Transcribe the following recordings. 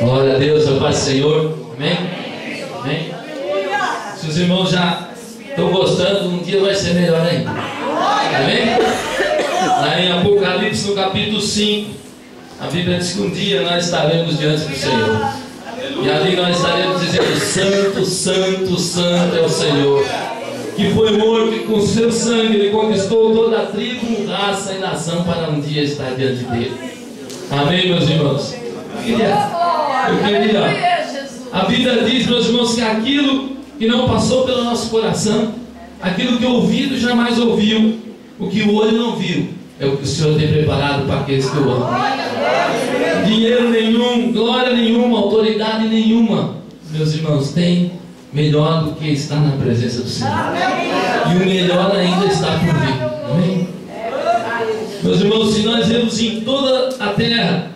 Glória a Deus, a paz do Senhor. Amém? Amém? Se os irmãos já estão gostando, um dia vai ser melhor ainda. Amém? Lá em Apocalipse, no capítulo 5, a Bíblia diz que um dia nós estaremos diante do Senhor. E ali nós estaremos dizendo: Santo, Santo, Santo é o Senhor, que foi morto e com seu sangue ele conquistou toda a tribo, raça e nação para um dia estar diante dele. Amém, meus irmãos? Eu queria. A Bíblia diz, meus irmãos, que aquilo que não passou pelo nosso coração, aquilo que o ouvido jamais ouviu, o que o olho não viu, é o que o Senhor tem preparado para aqueles que o amam. Dinheiro nenhum, glória nenhuma, autoridade nenhuma, meus irmãos, tem melhor do que estar na presença do Senhor. E o melhor ainda está por vir. Amém? Meus irmãos, se nós vemos em toda a terra,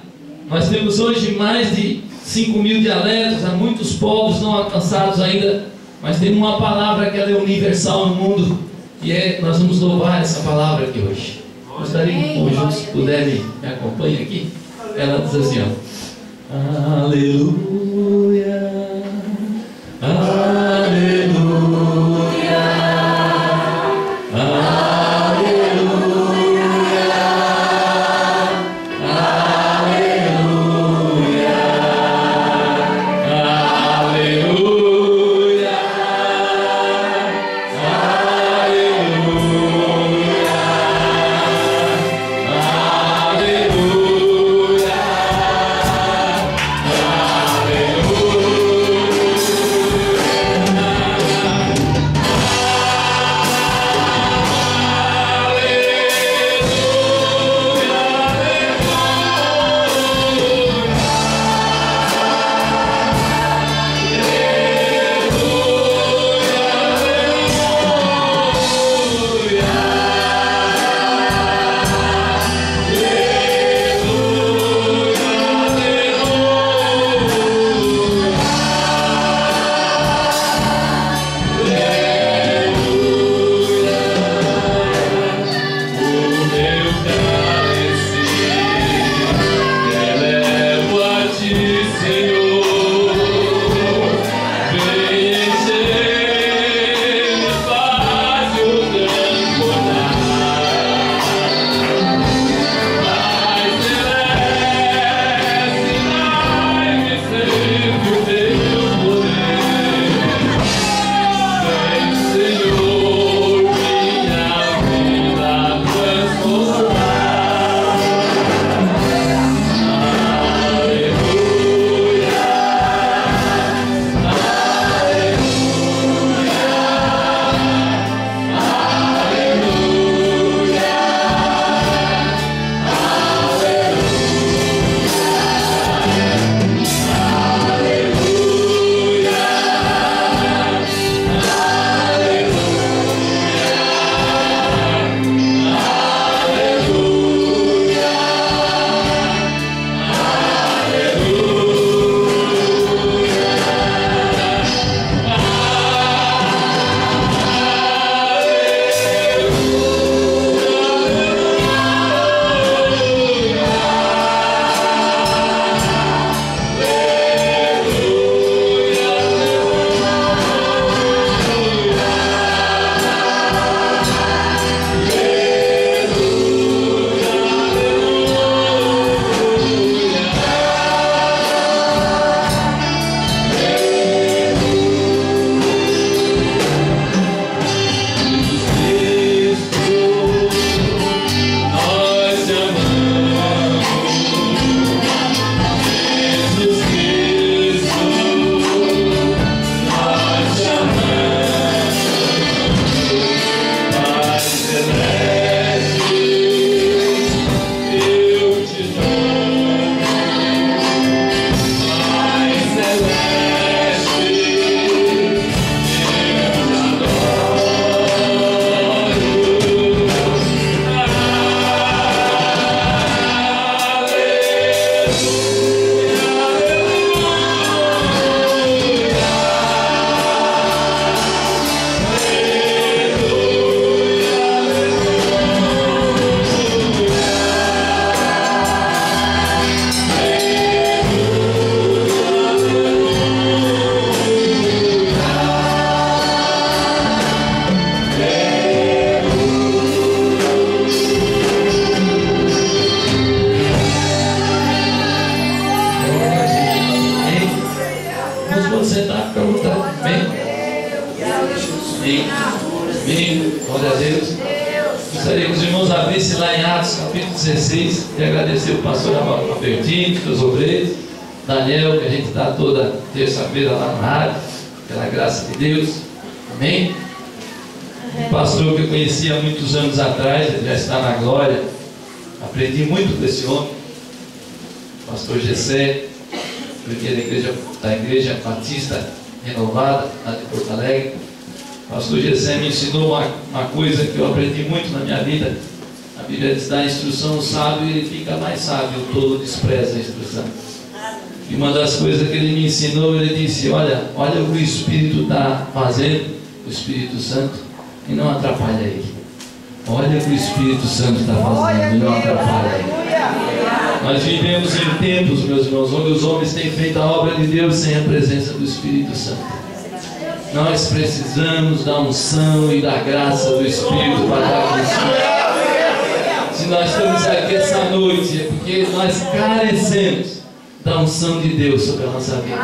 nós temos hoje mais de 5.000 dialetos, há muitos povos não alcançados ainda, mas tem uma palavra que ela é universal no mundo, e nós vamos louvar essa palavra aqui hoje. Gostaria que o conjunto, se puder, me acompanhe aqui. Ela diz assim, ó: aleluia, aleluia, aleluia. Glória a Deus. Gostaria que os irmãos abrissem lá em Atos, capítulo 16, e agradecer o pastor Albertino, os obreiros, Daniel, que a gente está toda terça-feira lá na rádio, pela graça de Deus. Amém? Um pastor que eu conheci há muitos anos atrás, ele já está na glória. Aprendi muito com esse homem, pastor Gessé, da igreja Batista Renovada, lá de Porto Alegre. Pastor Gessé me ensinou uma coisa que eu aprendi muito na minha vida. A Bíblia diz: dá a instrução ao sábio e ele fica mais sábio, o tolo despreza a instrução. E uma das coisas que ele me ensinou, ele disse: olha o que o Espírito está fazendo, o Espírito Santo, e não atrapalha ele. Olha o que o Espírito Santo está fazendo, e não atrapalha ele. Nós vivemos em tempos, meus irmãos, onde os homens têm feito a obra de Deus sem a presença do Espírito Santo. Nós precisamos da unção e da graça do Espírito para dar isso. Se nós estamos aqui essa noite, é porque nós carecemos da unção de Deus sobre a nossa vida.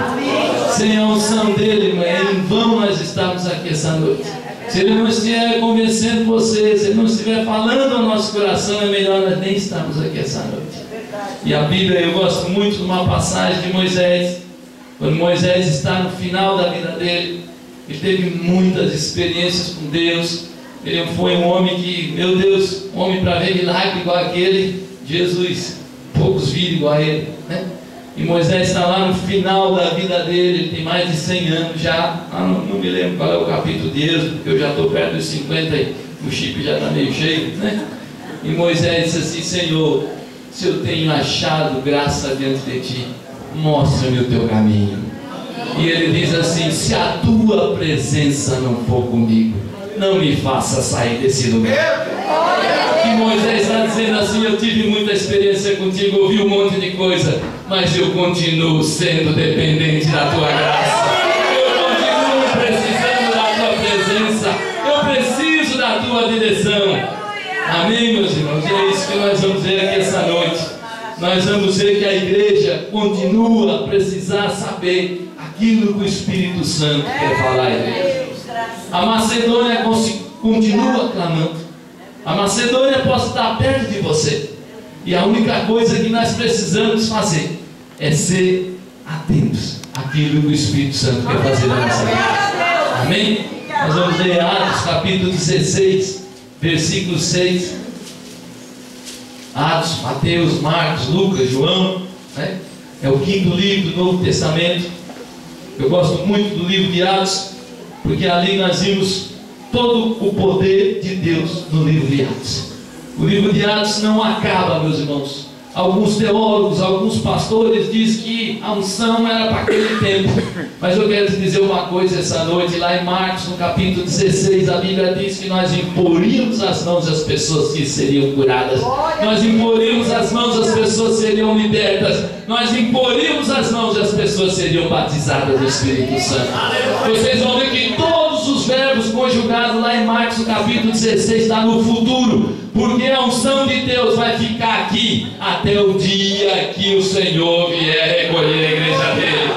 Sem a unção dele, em vão nós estamos aqui essa noite. Se ele não estiver convencendo você, se ele não estiver falando ao nosso coração, é melhor nós nem estarmos aqui essa noite. E a Bíblia, eu gosto muito de uma passagem de Moisés. Quando Moisés está no final da vida dele, ele teve muitas experiências com Deus. Ele foi um homem que, meu Deus, um homem para ver milagre igual aquele, Jesus, poucos viram igual a ele, né? E Moisés está lá no final da vida dele, ele tem mais de 100 anos já. Não me lembro qual é o capítulo de Êxodo, porque eu já estou perto dos 50 e o chip já está meio cheio, né? E Moisés disse assim: Senhor, se eu tenho achado graça diante de ti, mostra-me o teu caminho. E ele diz assim: se a tua presença não for comigo, não me faça sair desse lugar. E Moisés está dizendo assim: eu tive muita experiência contigo, ouvi um monte de coisa, mas eu continuo sendo dependente da tua graça. Eu continuo precisando da tua presença. Eu preciso da tua direção. Amém, meus irmãos? E é isso que nós vamos ver aqui essa noite. Nós vamos ver que a igreja continua a precisar saber aquilo que o Espírito Santo quer falar à igreja. A Macedônia continua clamando. A Macedônia pode estar perto de você. E a única coisa que nós precisamos fazer é ser atentos àquilo que o Espírito Santo quer fazer na nossa vida. Amém? Nós vamos ler Atos capítulo 16, versículo 6. Atos, Mateus, Marcos, Lucas, João, né? É o quinto livro do Novo Testamento. Eu gosto muito do livro de Atos, porque ali nós vimos todo o poder de Deus no livro de Atos. O livro de Atos não acaba, meus irmãos. Alguns teólogos, alguns pastores dizem que a unção era para aquele tempo. Mas eu quero te dizer uma coisa essa noite. Lá em Marcos, no capítulo 16, a Bíblia diz que nós imporíamos as mãos das pessoas que seriam curadas. Nós imporíamos as mãos das pessoas que seriam libertas. Nós imporíamos as mãos das pessoas que seriam batizadas do Espírito Santo. Vocês vão ver que todos os verbos conjugados lá em Marcos, no capítulo 16, está no futuro. Porque a unção de Deus vai ficar aqui até o dia que o Senhor vier recolher a igreja dele.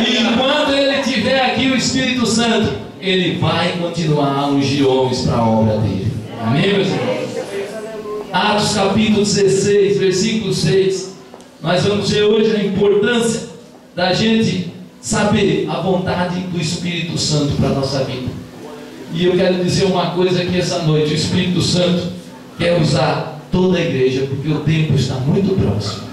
E enquanto ele estiver aqui, o Espírito Santo, ele vai continuar a ungir homens para a obra dele. Amém, meus irmãos? Atos capítulo 16, versículo 6. Nós vamos ver hoje a importância da gente saber a vontade do Espírito Santo para a nossa vida. E eu quero dizer uma coisa aqui essa noite: o Espírito Santo quer usar toda a igreja, porque o tempo está muito próximo.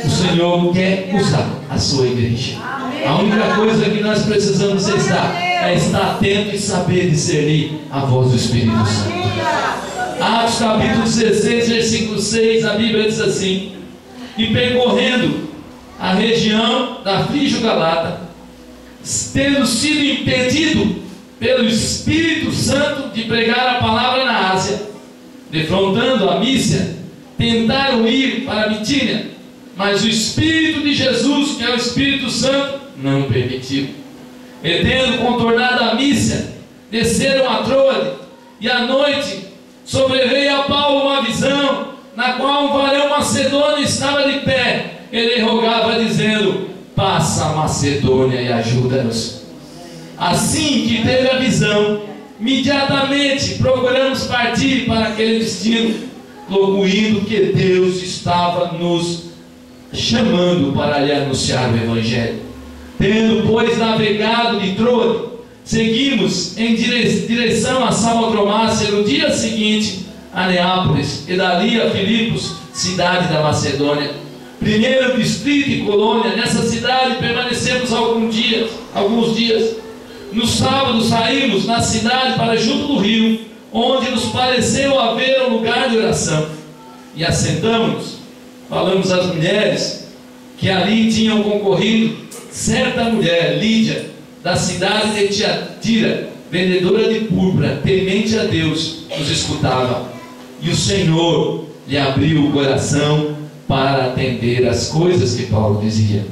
O Senhor quer usar a sua igreja. A única coisa que nós precisamos é estar atento e saber discernir a voz do Espírito Santo. Atos capítulo 16, versículo 6, a Bíblia diz assim: e percorrendo a região da Frígio-Galata, tendo sido impedido pelo Espírito Santo de pregar a palavra na Ásia, defrontando a Mísia, tentaram ir para a Bitínia, mas o Espírito de Jesus, que é o Espírito Santo, não permitiu. E tendo contornado a Mísia, desceram a Troade, e à noite sobreveio a Paulo uma visão, na qual um varão macedônio estava de pé. Ele rogava dizendo: passa a Macedônia e ajuda-nos. Assim que teve a visão, imediatamente procuramos partir para aquele destino, concluindo que Deus estava nos chamando para lhe anunciar o Evangelho. Tendo, pois, navegado de Troade, seguimos em direção a Samodromácia, no dia seguinte a Neápolis, e dali a Filipos, cidade da Macedônia, primeiro distrito e colônia. Nessa cidade permanecemos alguns dias. No sábado saímos na cidade para junto do rio, onde nos pareceu haver um lugar de oração, e assentamos-nos. Falamos às mulheres que ali tinham concorrido. Certa mulher, Lídia, da cidade de Tiatira, vendedora de púrpura, temente a Deus, nos escutava, e o Senhor lhe abriu o coração para atender as coisas que Paulo dizia.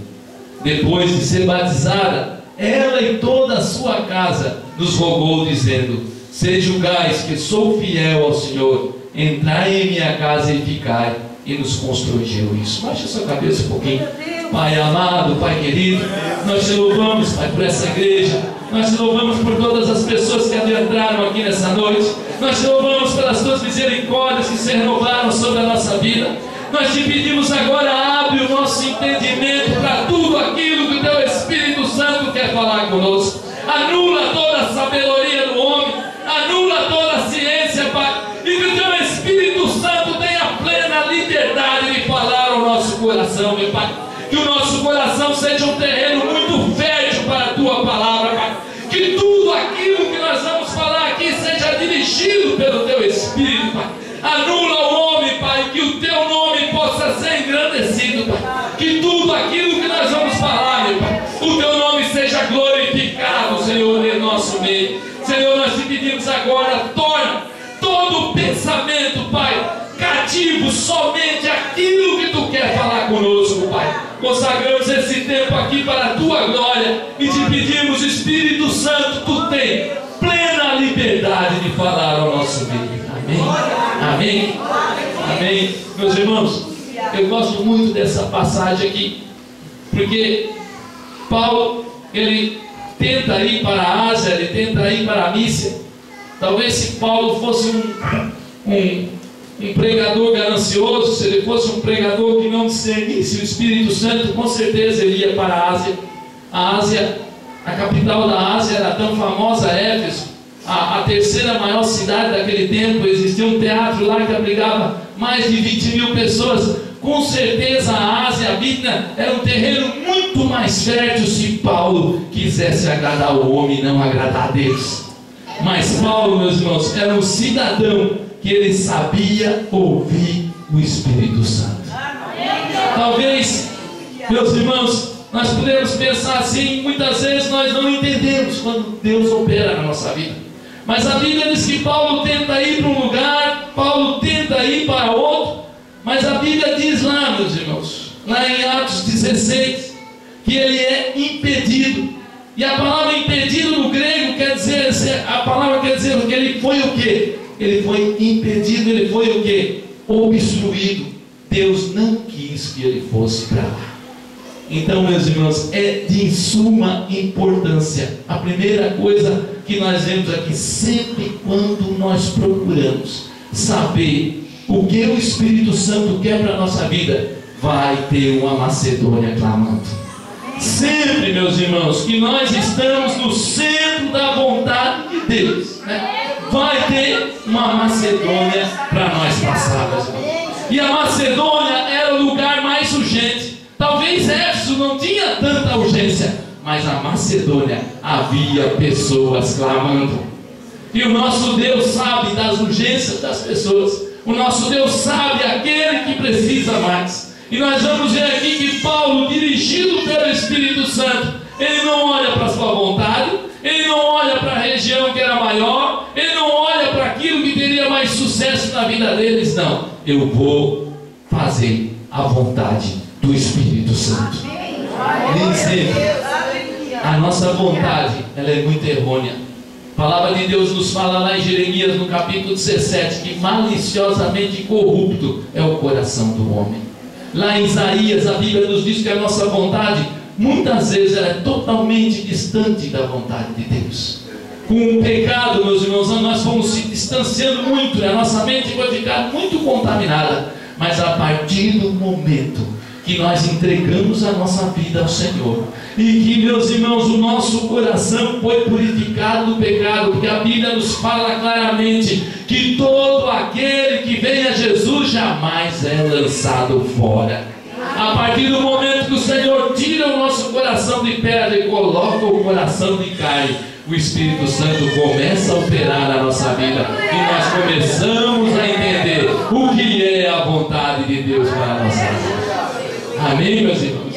Depois de ser batizada, ela e toda a sua casa nos rogou, dizendo: se julgais que sou fiel ao Senhor, entrai em minha casa e ficai. E nos constrangeu isso. Baixa a sua cabeça um pouquinho. Pai amado, Pai querido, nós te louvamos, Pai, por essa igreja. Nós te louvamos por todas as pessoas que adentraram aqui nessa noite. Nós te louvamos pelas tuas misericórdias que se renovaram sobre a nossa vida. Nós te pedimos agora, abre o nosso entendimento para tudo aquilo que o teu Espírito Santo quer falar conosco. Anula toda a sabedoria do homem, anula toda a ciência, Pai, e que o teu Espírito Santo tenha plena liberdade de falar ao nosso coração, meu Pai. Que o nosso coração seja um terreno muito fértil para a tua palavra, Pai. Que tudo aquilo que nós vamos falar aqui seja dirigido pelo teu Espírito, Pai. Anula o homem, Pai, que o teu nome possa ser engrandecido, Pai. Que tudo aquilo que nós vamos falar, meu Pai, o teu nome seja glorificado, Senhor, em nosso meio. Senhor, nós te pedimos agora, torna todo pensamento, Pai, cativo somente aquilo que tu quer falar conosco, Pai. Consagramos esse tempo aqui para a tua glória e te pedimos, Espírito Santo, tu tem plena liberdade de falar ao nosso meio. Amém? Amém? Amém? Meus irmãos, eu gosto muito dessa passagem aqui, porque Paulo, ele tenta ir para a Ásia, ele tenta ir para a Mísia. Talvez se Paulo fosse um pregador ganancioso, se ele fosse um pregador que não discernisse o Espírito Santo, com certeza ele ia para a Ásia. A Ásia, a capital da Ásia era tão famosa, Éfeso, a terceira maior cidade daquele tempo. Existia um teatro lá que abrigava mais de 20.000 pessoas. Com certeza a Ásia, a Bíblia, era um terreno muito mais fértil se Paulo quisesse agradar o homem e não agradar a Deus. Mas Paulo, meus irmãos, era um cidadão que ele sabia ouvir o Espírito Santo. Talvez, meus irmãos, nós podemos pensar assim, muitas vezes nós não entendemos quando Deus opera na nossa vida. Mas a Bíblia diz que Paulo tenta ir para um lugar, Paulo tenta ir para outro, mas a Bíblia diz lá, meus irmãos, lá em Atos 16, que ele é impedido. E a palavra impedido no grego quer dizer, a palavra quer dizer que ele foi o quê? Ele foi impedido, ele foi o quê? Obstruído. Deus não quis que ele fosse para lá. Então, meus irmãos, é de suma importância. A primeira coisa que nós vemos aqui, sempre quando nós procuramos saber o que o Espírito Santo quer para a nossa vida, vai ter uma Macedônia clamando. Sempre, meus irmãos, que nós estamos no centro da vontade de Deus, né? Vai ter uma Macedônia para nós passarmos. E a Macedônia era o lugar mais urgente. Talvez Éfeso não tinha tanta urgência, mas a Macedônia havia pessoas clamando. E o nosso Deus sabe das urgências das pessoas. O nosso Deus sabe aquele que precisa mais. E nós vamos ver aqui que Paulo, dirigido pelo Espírito Santo, ele não olha para a sua vontade, ele não olha para a região que era maior, ele não olha para aquilo que teria mais sucesso na vida deles. Não, eu vou fazer a vontade do Espírito Santo. Nem sempre a nossa vontade, ela é muito errônea. A palavra de Deus nos fala lá em Jeremias, no capítulo 17, que maliciosamente corrupto é o coração do homem. Lá em Isaías, a Bíblia nos diz que a nossa vontade, muitas vezes, ela é totalmente distante da vontade de Deus. Com o pecado, meus irmãos, nós fomos se distanciando muito, a nossa mente foi ficar muito contaminada. Mas a partir do momento que nós entregamos a nossa vida ao Senhor, e que, meus irmãos, o nosso coração foi purificado do pecado, porque a Bíblia nos fala claramente que todo aquele que vem a Jesus jamais é lançado fora. A partir do momento que o Senhor tira o nosso coração de pedra e coloca o coração de carne, o Espírito Santo começa a operar na nossa vida, e nós começamos a entender o que é a vontade de Deus para a nossa vida. Amém, meus irmãos?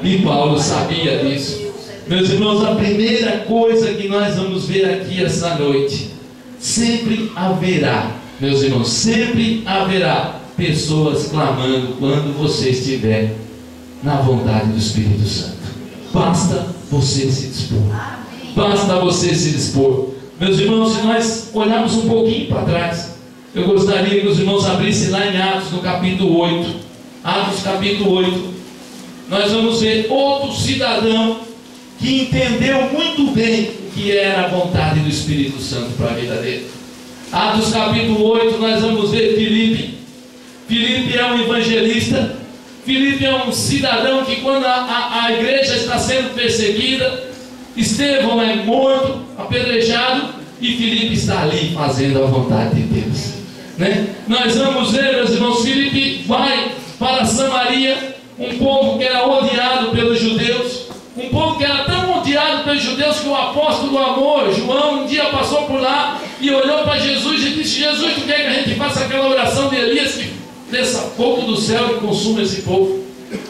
E Paulo sabia disso. Meus irmãos, a primeira coisa que nós vamos ver aqui essa noite: sempre haverá, meus irmãos, sempre haverá pessoas clamando quando você estiver na vontade do Espírito Santo. Basta você se dispor. Basta você se dispor. Meus irmãos, se nós olharmos um pouquinho para trás, eu gostaria que os irmãos abrissem lá em Atos, no capítulo 8. Atos capítulo 8. Nós vamos ver outro cidadão que entendeu muito bem o que era a vontade do Espírito Santo para a vida dele. Atos capítulo 8, nós vamos ver Filipe. Filipe é um evangelista. Filipe é um cidadão que, quando a igreja está sendo perseguida, Estevão é morto, apedrejado, e Filipe está ali fazendo a vontade de Deus, né? Nós vamos ver, meus irmãos, Filipe vai para Samaria, um povo que era odiado pelos judeus, um povo que era tão odiado pelos judeus que o apóstolo do amor, João, um dia passou por lá e olhou para Jesus e disse: Jesus, tu quer que a gente faça aquela oração de Elias que desça fogo do céu e consuma esse povo?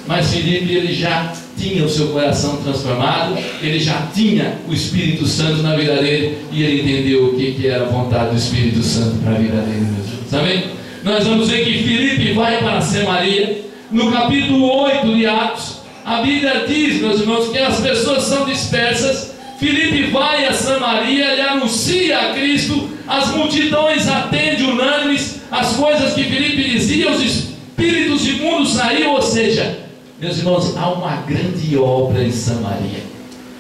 Mas Filipe, ele já tinha o seu coração transformado, ele já tinha o Espírito Santo na vida dele, e ele entendeu o que era a vontade do Espírito Santo para a vida dele, meus irmãos. Amém? Nós vamos ver que Filipe vai para Samaria. No capítulo 8 de Atos, a Bíblia diz, meus irmãos, que as pessoas são dispersas. Filipe vai a Samaria, ele anuncia a Cristo, as multidões atendem unânimes as coisas que Filipe dizia, os espíritos imundos saíam, ou seja, meus irmãos, há uma grande obra em Samaria.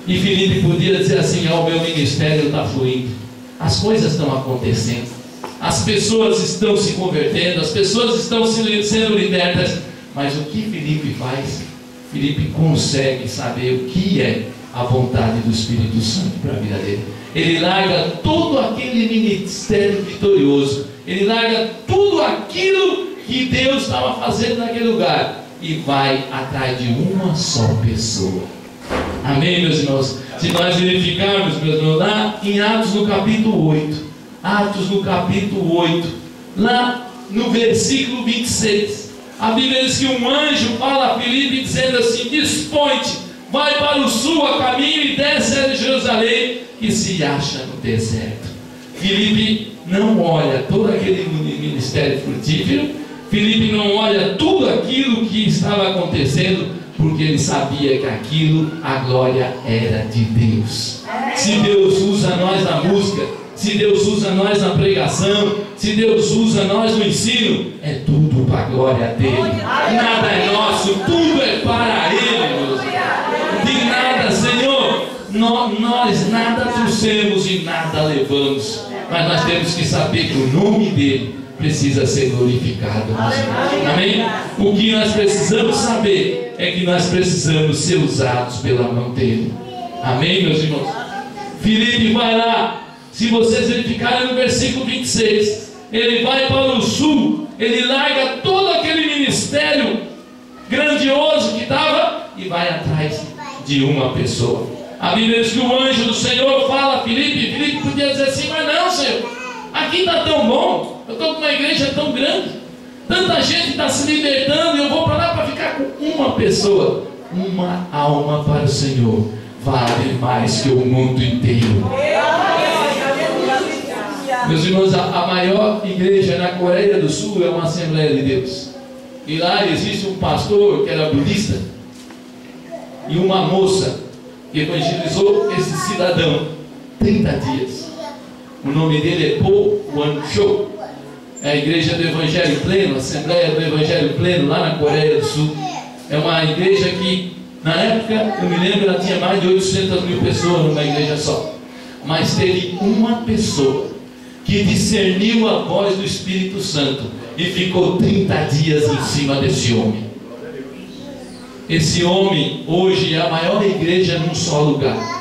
E Filipe podia dizer assim: o meu ministério está fluindo, as coisas estão acontecendo, as pessoas estão se convertendo, as pessoas estão sendo libertas. Mas o que Filipe faz? Filipe consegue saber o que é a vontade do Espírito Santo para a vida dele. Ele larga todo aquele ministério vitorioso, ele larga tudo aquilo que Deus estava fazendo naquele lugar e vai atrás de uma só pessoa. Amém, meus irmãos? Se nós verificarmos, meus irmãos, lá em Atos no capítulo 8, Atos no capítulo 8, lá no versículo 26, a Bíblia diz que um anjo fala a Filipe dizendo assim: dispõe-te, vai para o sul a caminho e desce a Jerusalém, que se acha no deserto. Filipe não olha todo aquele ministério frutífero, Filipe não olha tudo aquilo que estava acontecendo, porque ele sabia que aquilo, a glória era de Deus. Se Deus usa nós na música, se Deus usa nós na pregação, se Deus usa nós no ensino, é tudo para a glória dele. Nada é nosso, tudo é para ele, meus irmãos. De nada, Senhor, nós nada trouxemos e nada levamos, mas nós temos que saber que o nome dele precisa ser glorificado. Amém? O que nós precisamos saber é que nós precisamos ser usados pela mão dele. Amém, meus irmãos? Filipe vai lá. Se vocês verificarem no versículo 26, ele vai para o sul, ele larga todo aquele ministério grandioso que estava e vai atrás de uma pessoa. A Bíblia diz que o anjo do Senhor fala a Filipe. Filipe podia dizer assim: mas não, Senhor, aqui está tão bom, eu estou com uma igreja tão grande, tanta gente está se libertando, e eu vou para lá para ficar com uma pessoa. Uma alma para o Senhor vale mais que o mundo inteiro. Meus irmãos, a maior igreja na Coreia do Sul é uma Assembleia de Deus. E lá existe um pastor que era budista e uma moça que evangelizou esse cidadão 30 dias. O nome dele é Po Wan-cho. É a igreja do Evangelho Pleno, a Assembleia do Evangelho Pleno, lá na Coreia do Sul. É uma igreja que, na época, eu me lembro, ela tinha mais de 800 mil pessoas numa igreja só. mas teve uma pessoa que discerniu a voz do Espírito Santo e ficou 30 dias em cima desse homem. Esse homem hoje é a maior igreja num só lugar.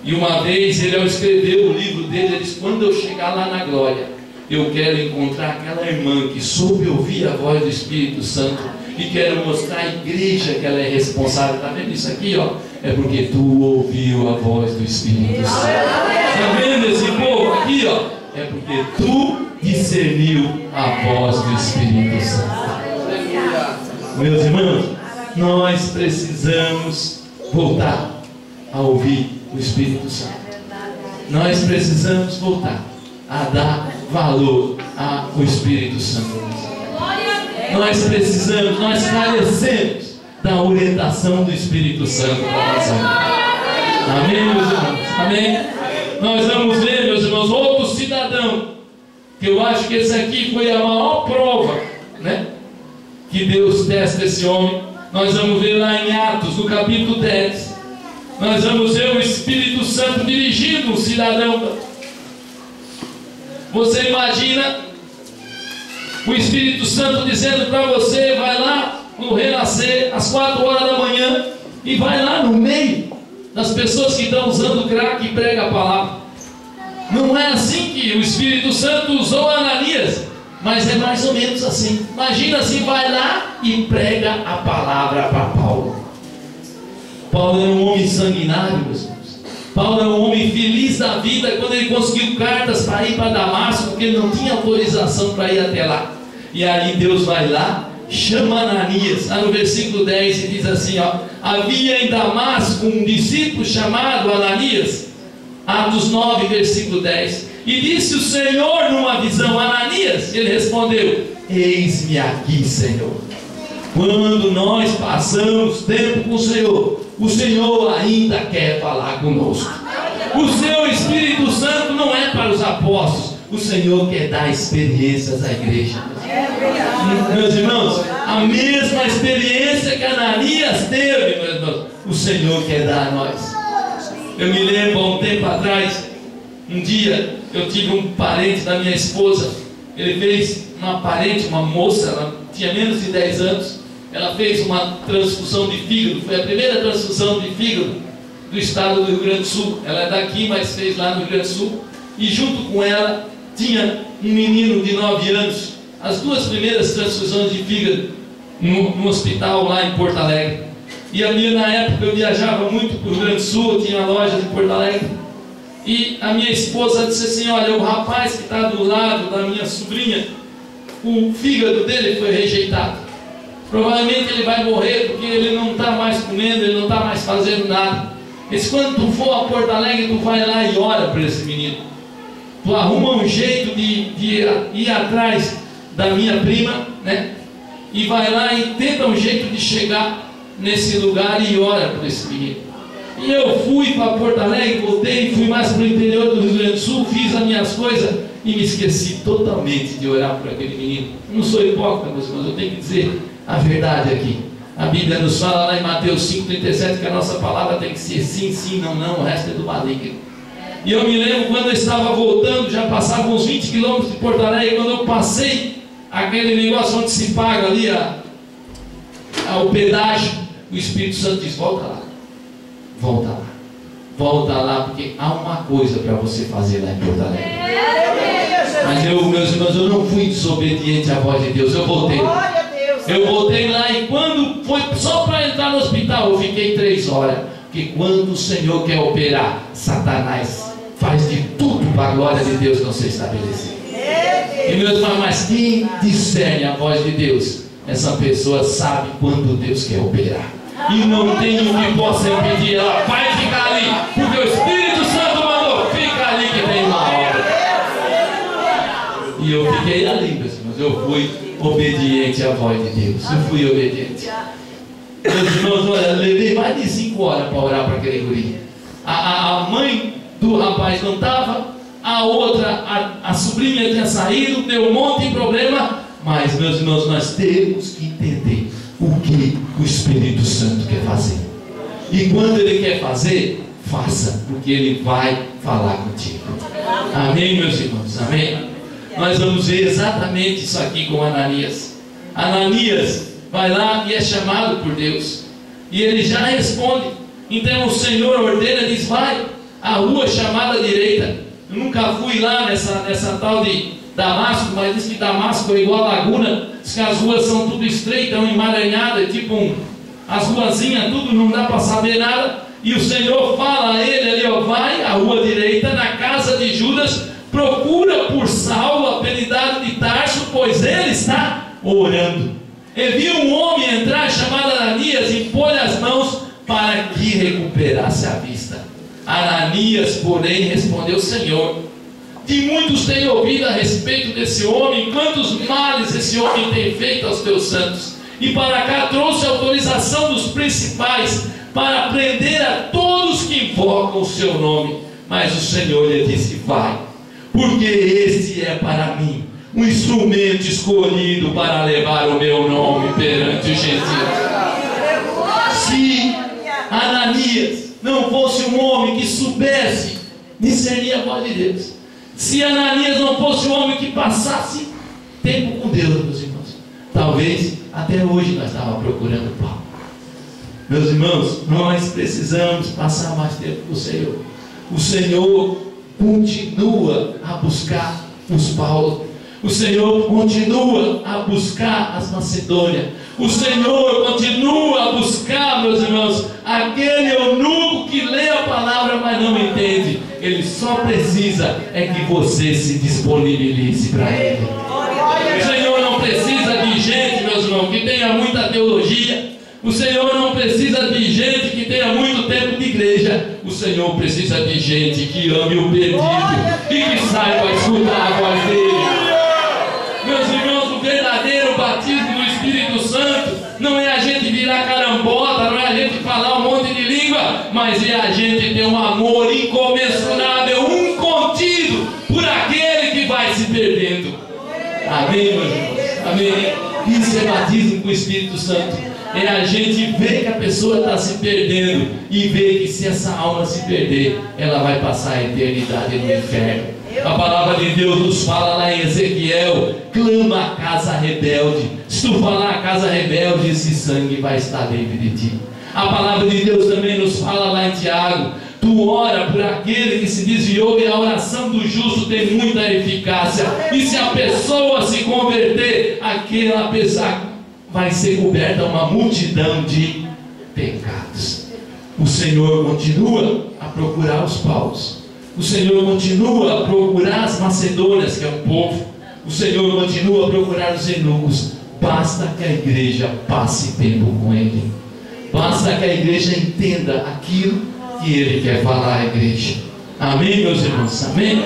E uma vez ele, ao escrever o livro dele, ele disse: quando eu chegar lá na glória, eu quero encontrar aquela irmã que soube ouvir a voz do Espírito Santo e quero mostrar à igreja que ela é responsável. Está vendo isso aqui, ó? É porque tu ouviu a voz do Espírito Santo. Está vendo esse povo aqui, ó? É porque tu discerniu a voz do Espírito Santo. Meus irmãos, nós precisamos voltar a ouvir o Espírito Santo. Nós precisamos voltar a dar valor ao Espírito Santo. Nós precisamos, nós carecemos da orientação do Espírito Santo para nossa vida. Amém, meus irmãos? Amém? Nós vamos ver, meus irmãos, outro cidadão, que eu acho que esse aqui foi a maior prova, né, que Deus testa esse homem. Nós vamos ver lá em Atos, no capítulo 10. Nós vamos ver o Espírito Santo dirigindo um cidadão. Você imagina o Espírito Santo dizendo para você: vai lá no renascer às 4 horas da manhã e vai lá no meio das pessoas que estão usando crack e prega a palavra. Não é assim que o Espírito Santo usou Ananias, mas é mais ou menos assim. Imagina assim: vai lá e prega a palavra para Paulo. Paulo era um homem sanguinário, meus irmãos. Paulo era um homem feliz da vida quando ele conseguiu cartas para ir para Damasco, porque ele não tinha autorização para ir até lá. E aí Deus vai lá, chama Ananias, lá no versículo 10, e diz assim, ó: havia em Damasco um discípulo chamado Ananias. Atos 9, versículo 10. E disse o Senhor numa visão: Ananias. Ele respondeu: eis-me aqui, Senhor. Quando nós passamos tempo com o Senhor ainda quer falar conosco. O seu Espírito Santo não é para os apóstolos, o Senhor quer dar experiências à igreja. Meus irmãos, a mesma experiência que Ananias teve, meus irmãos, o Senhor quer dar a nós. Eu me lembro, há um tempo atrás, um dia eu tive um parente da minha esposa. Ele fez uma parente, uma moça, ela tinha menos de 10 anos. Ela fez uma transfusão de fígado. Foi a primeira transfusão de fígado do estado do Rio Grande do Sul. Ela é daqui, mas fez lá no Rio Grande do Sul. E junto com ela tinha um menino de 9 anos. As duas primeiras transfusões de fígado no hospital lá em Porto Alegre. E a minha, na época, eu viajava muito para o Rio Grande do Sul. Eu tinha lojas em Porto Alegre. E a minha esposa disse assim: olha, o rapaz que está do lado da minha sobrinha, o fígado dele foi rejeitado. Provavelmente ele vai morrer porque ele não está mais comendo, ele não está mais fazendo nada. Mas quando tu for a Porto Alegre, tu vai lá e ora para esse menino. Tu arruma um jeito de ir atrás da minha prima, né? E vai lá e tenta um jeito de chegar nesse lugar e ora para esse menino. E eu fui para Porto Alegre, voltei, fui mais para o interior do Rio Grande do Sul, fiz as minhas coisas e me esqueci totalmente de orar por aquele menino. Eu não sou hipócrita, meus irmãos, eu tenho que dizer a verdade aqui. A Bíblia nos fala lá em Mateus 5,37 que a nossa palavra tem que ser sim, sim, não, não, o resto é do maligno. E eu me lembro quando eu estava voltando, já passava uns 20 quilômetros de Porto Alegre, quando eu passei aquele negócio onde se paga ali o pedágio, o Espírito Santo diz: volta lá, volta lá, volta lá, porque há uma coisa para você fazer lá em Porto Alegre. Mas eu, meus irmãos, eu não fui desobediente à voz de Deus, eu voltei. Eu voltei lá e quando foi só para entrar no hospital, eu fiquei 3 horas. Porque quando o Senhor quer operar, Satanás faz de tudo para a glória de Deus não ser estabelecida. E meus irmãos, mas quem discerne a voz de Deus, essa pessoa sabe quando Deus quer operar. E não tem o que possa impedir ela. Vai ficar ali, porque o Espírito Santo mandou. Fica ali que tem uma obra. E eu fiquei ali, meus irmãos. Eu fui obediente à voz de Deus. Eu fui obediente. Meus irmãos, olha, levei mais de 5 horas para orar para aquele guri. A mãe do rapaz não estava, a outra, a sobrinha tinha saído, deu um monte de problema. Mas, meus irmãos, nós temos que entender o que o Espírito Santo quer fazer. E quando Ele quer fazer, faça, porque Ele vai falar contigo. Amém, meus irmãos? Amém? Nós vamos ver exatamente isso aqui com Ananias. Ananias vai lá e é chamado por Deus, e ele já responde. Então o Senhor ordena, diz: vai à rua chamada direita. Eu nunca fui lá nessa tal de Damasco, mas diz que Damasco é igual a Laguna. Diz que as ruas são tudo estreitas, emaranhadas, tipo as ruazinhas, tudo, não dá para saber nada. E o Senhor fala a ele ali, ó: vai à rua direita, na casa de Judas, procura por Saulo, apelidado de Tarso, pois ele está orando. Ele viu um homem entrar chamado Ananias e pôr as mãos para que recuperasse a vista. Ananias, porém, respondeu: Senhor, de muitos tenho ouvido a respeito desse homem, quantos males esse homem tem feito aos teus santos. E para cá trouxe autorização dos principais para prender a todos que invocam o seu nome. Mas o Senhor lhe disse: vai, porque este é para mim um instrumento escolhido para levar o meu nome perante os gentios. Se Ananias não fosse um homem que soubesse discernir a voz de Deus, se Ananias não fosse um homem que passasse tempo com Deus, meus irmãos, talvez até hoje nós estávamos procurando Paulo. Meus irmãos, nós precisamos passar mais tempo com o Senhor. O Senhor continua a buscar os Paulos. O Senhor continua a buscar as Macedônias. O Senhor continua a buscar, meus irmãos, aquele eunuco que lê a palavra, mas não entende. Ele só precisa é que você se disponibilize para Ele. O Senhor não precisa de gente, meus irmãos, que tenha muita teologia. O Senhor não precisa de gente que tenha muito tempo de igreja. O Senhor precisa de gente que ame o perdido e que saiba escutar a voz dele. Meus irmãos, o verdadeiro batismo do Espírito Santo não é a gente virar carambota, não é a gente falar um monte de língua, mas é a gente ter um amor incomensurável, um contido por aquele que vai se perdendo. Amém, meus irmãos? Amém. Isso é batismo com o Espírito Santo. É a gente ver que a pessoa está se perdendo e ver que se essa alma se perder, ela vai passar a eternidade no inferno. A palavra de Deus nos fala lá em Ezequiel: clama a casa rebelde. Se tu falar a casa rebelde, esse sangue vai estar livre de ti. A palavra de Deus também nos fala lá em Tiago: tu ora por aquele que se desviou, e a oração do justo tem muita eficácia. E se a pessoa se converter, aquela pessoa vai ser coberta uma multidão de pecados. O Senhor continua a procurar os Paulos. O Senhor continua a procurar as Macedônias, que é um povo. O Senhor continua a procurar os eunucos. Basta que a igreja passe tempo com Ele. Basta que a igreja entenda aquilo que Ele quer falar à igreja. Amém, meus irmãos? Amém?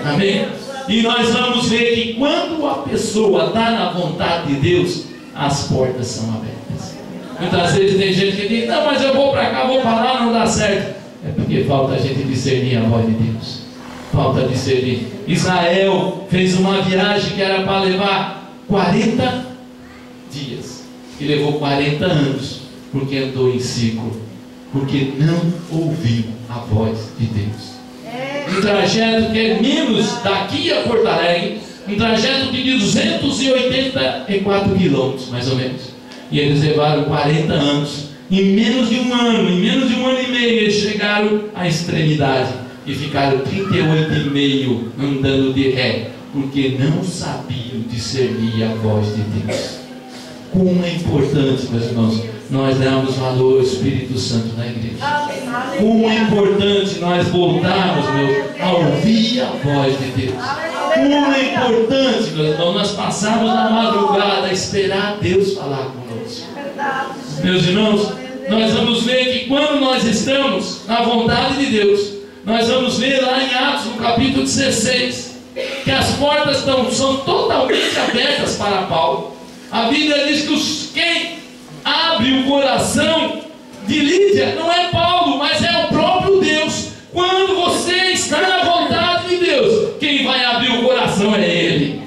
Amém? E nós vamos ver que quando a pessoa está na vontade de Deus, as portas são abertas. Muitas vezes tem gente que diz: não, mas eu vou para cá, vou para lá, não dá certo. É porque falta a gente discernir a voz de Deus. Falta discernir. Israel fez uma viagem que era para levar 40 dias, e levou 40 anos, porque andou em ciclo, porque não ouviu a voz de Deus. Um trajeto que é menos daqui a Porto Alegre, um trajeto de 284 quilômetros, mais ou menos. E eles levaram 40 anos. Em menos de um ano e meio, eles chegaram à extremidade e ficaram 38,5 andando de ré, porque não sabiam discernir a voz de Deus. Como é importante, meus irmãos, nós darmos valor ao Espírito Santo na igreja. Como é importante nós voltarmos, a ouvir a voz de Deus. Como é importante, meus irmãos, nós passarmos na madrugada a esperar Deus falar conosco. Meus irmãos, nós vamos ver que quando nós estamos na vontade de Deus, nós vamos ver lá em Atos, no capítulo 16, que as portas são totalmente abertas para Paulo. A Bíblia diz que quem abre o coração de Lídia não é Paulo, mas é o próprio Deus. Quando você está na vontade de Deus, quem vai abrir o coração é Ele.